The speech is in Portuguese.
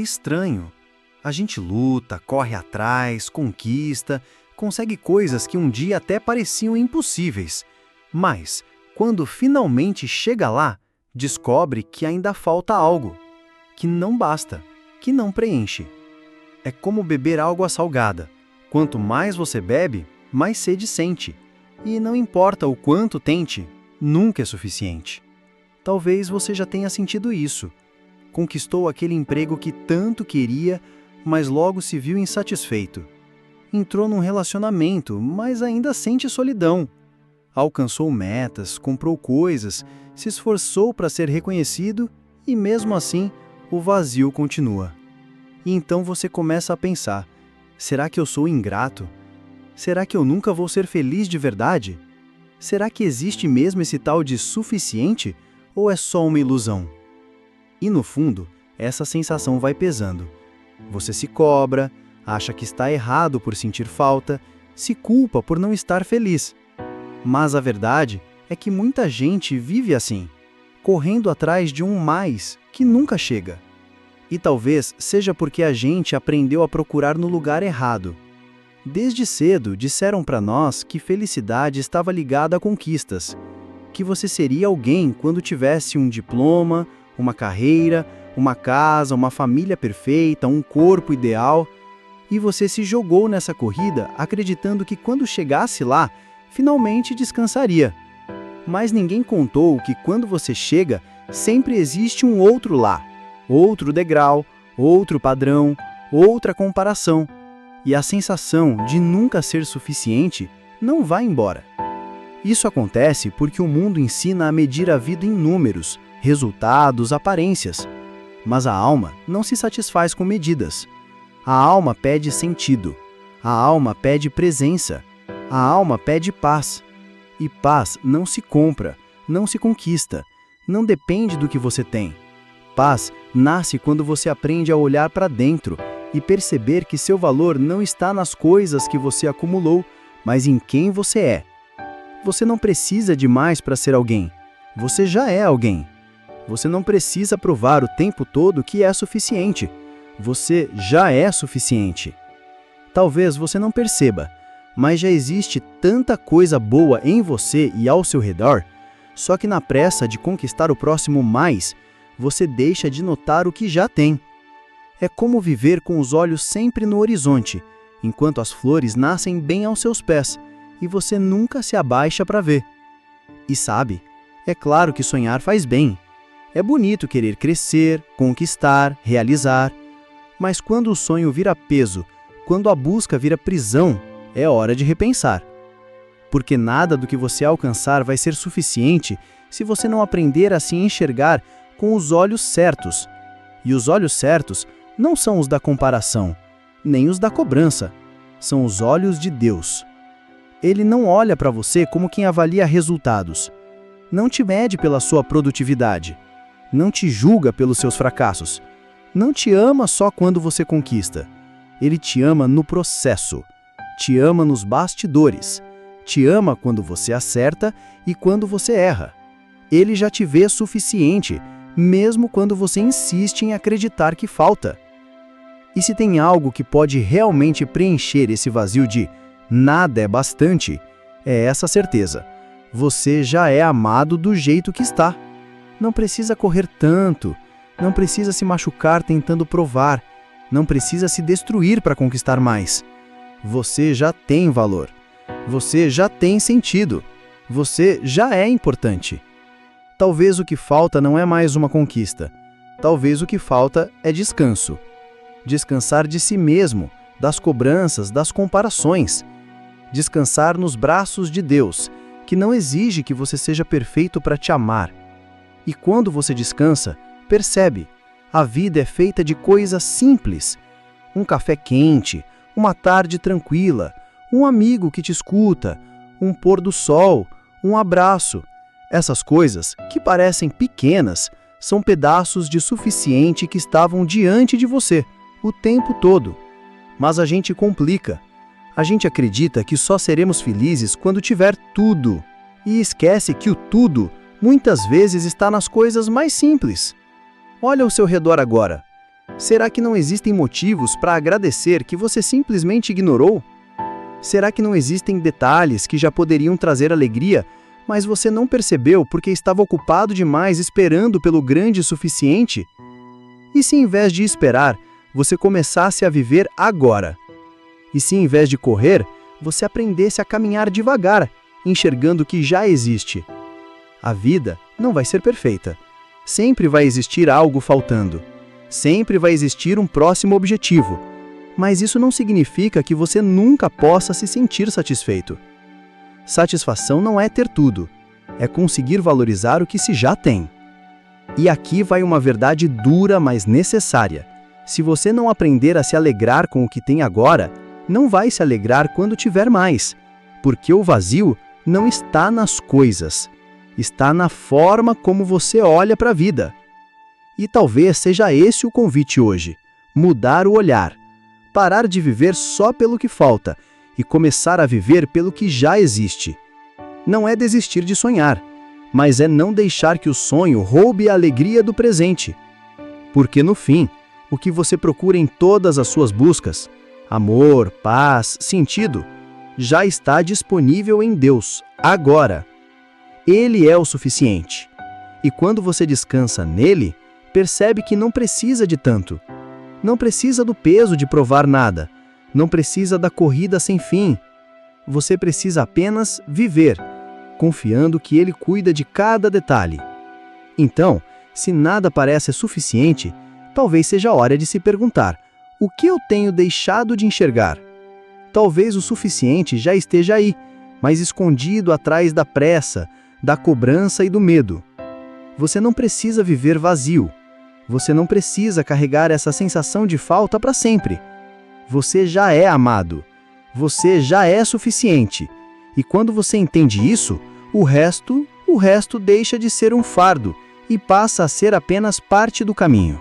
estranho. A gente luta, corre atrás, conquista, consegue coisas que um dia até pareciam impossíveis. Mas, quando finalmente chega lá, descobre que ainda falta algo, que não basta, que não preenche. É como beber água salgada. Quanto mais você bebe, mais sede sente. E não importa o quanto tente, nunca é suficiente. Talvez você já tenha sentido isso. Conquistou aquele emprego que tanto queria, mas logo se viu insatisfeito. Entrou num relacionamento, mas ainda sente solidão. Alcançou metas, comprou coisas, se esforçou para ser reconhecido e mesmo assim o vazio continua. E então você começa a pensar: será que eu sou ingrato? Será que eu nunca vou ser feliz de verdade? Será que existe mesmo esse tal de suficiente ou é só uma ilusão? E no fundo, essa sensação vai pesando. Você se cobra, acha que está errado por sentir falta, se culpa por não estar feliz. Mas a verdade é que muita gente vive assim, correndo atrás de um mais que nunca chega. E talvez seja porque a gente aprendeu a procurar no lugar errado. Desde cedo disseram para nós que felicidade estava ligada a conquistas, que você seria alguém quando tivesse um diploma, uma carreira, uma casa, uma família perfeita, um corpo ideal, e você se jogou nessa corrida acreditando que quando chegasse lá, finalmente descansaria. Mas ninguém contou que quando você chega, sempre existe um outro lá, outro degrau, outro padrão, outra comparação, e a sensação de nunca ser suficiente não vai embora. Isso acontece porque o mundo ensina a medir a vida em números, resultados, aparências. Mas a alma não se satisfaz com medidas. A alma pede sentido. A alma pede presença. A alma pede paz. E paz não se compra, não se conquista, não depende do que você tem. Paz nasce quando você aprende a olhar para dentro e perceber que seu valor não está nas coisas que você acumulou, mas em quem você é. Você não precisa de mais para ser alguém. Você já é alguém. Você não precisa provar o tempo todo que é suficiente. Você já é suficiente. Talvez você não perceba, mas já existe tanta coisa boa em você e ao seu redor, só que na pressa de conquistar o próximo mais, você deixa de notar o que já tem. É como viver com os olhos sempre no horizonte, enquanto as flores nascem bem aos seus pés, e você nunca se abaixa para ver. E sabe, é claro que sonhar faz bem. É bonito querer crescer, conquistar, realizar. Mas quando o sonho vira peso, quando a busca vira prisão, é hora de repensar. Porque nada do que você alcançar vai ser suficiente se você não aprender a se enxergar com os olhos certos. E os olhos certos não são os da comparação, nem os da cobrança. São os olhos de Deus. Ele não olha para você como quem avalia resultados. Não te mede pela sua produtividade. Não te julga pelos seus fracassos. Não te ama só quando você conquista. Ele te ama no processo. Te ama nos bastidores. Te ama quando você acerta e quando você erra. Ele já te vê suficiente, mesmo quando você insiste em acreditar que falta. E se tem algo que pode realmente preencher esse vazio de nada é bastante, é essa certeza. Você já é amado do jeito que está. Não precisa correr tanto, não precisa se machucar tentando provar, não precisa se destruir para conquistar mais. Você já tem valor. Você já tem sentido. Você já é importante. Talvez o que falta não é mais uma conquista. Talvez o que falta é descanso. Descansar de si mesmo, das cobranças, das comparações. Descansar nos braços de Deus, que não exige que você seja perfeito para te amar. E quando você descansa, percebe, a vida é feita de coisas simples. Um café quente, uma tarde tranquila, um amigo que te escuta, um pôr do sol, um abraço. Essas coisas, que parecem pequenas, são pedaços de suficiente que estavam diante de você, o tempo todo. Mas a gente complica. A gente acredita que só seremos felizes quando tiver tudo. E esquece que o tudo muitas vezes está nas coisas mais simples. Olha ao seu redor agora. Será que não existem motivos para agradecer que você simplesmente ignorou? Será que não existem detalhes que já poderiam trazer alegria, mas você não percebeu porque estava ocupado demais esperando pelo grande o suficiente? E se em vez de esperar, você começasse a viver agora? E se em vez de correr, você aprendesse a caminhar devagar, enxergando o que já existe? A vida não vai ser perfeita. Sempre vai existir algo faltando. Sempre vai existir um próximo objetivo. Mas isso não significa que você nunca possa se sentir satisfeito. Satisfação não é ter tudo. É conseguir valorizar o que se já tem. E aqui vai uma verdade dura, mas necessária. Se você não aprender a se alegrar com o que tem agora, não vai se alegrar quando tiver mais. Porque o vazio não está nas coisas. Está na forma como você olha para a vida. E talvez seja esse o convite hoje. Mudar o olhar. Parar de viver só pelo que falta e começar a viver pelo que já existe. Não é desistir de sonhar, mas é não deixar que o sonho roube a alegria do presente. Porque no fim, o que você procura em todas as suas buscas, amor, paz, sentido, já está disponível em Deus, agora. Ele é o suficiente. E quando você descansa nele, percebe que não precisa de tanto. Não precisa do peso de provar nada. Não precisa da corrida sem fim. Você precisa apenas viver, confiando que Ele cuida de cada detalhe. Então, se nada parece suficiente, talvez seja a hora de se perguntar: o que eu tenho deixado de enxergar? Talvez o suficiente já esteja aí, mas escondido atrás da pressa, da cobrança e do medo. Você não precisa viver vazio. Você não precisa carregar essa sensação de falta para sempre. Você já é amado. Você já é suficiente. E quando você entende isso, o resto deixa de ser um fardo e passa a ser apenas parte do caminho.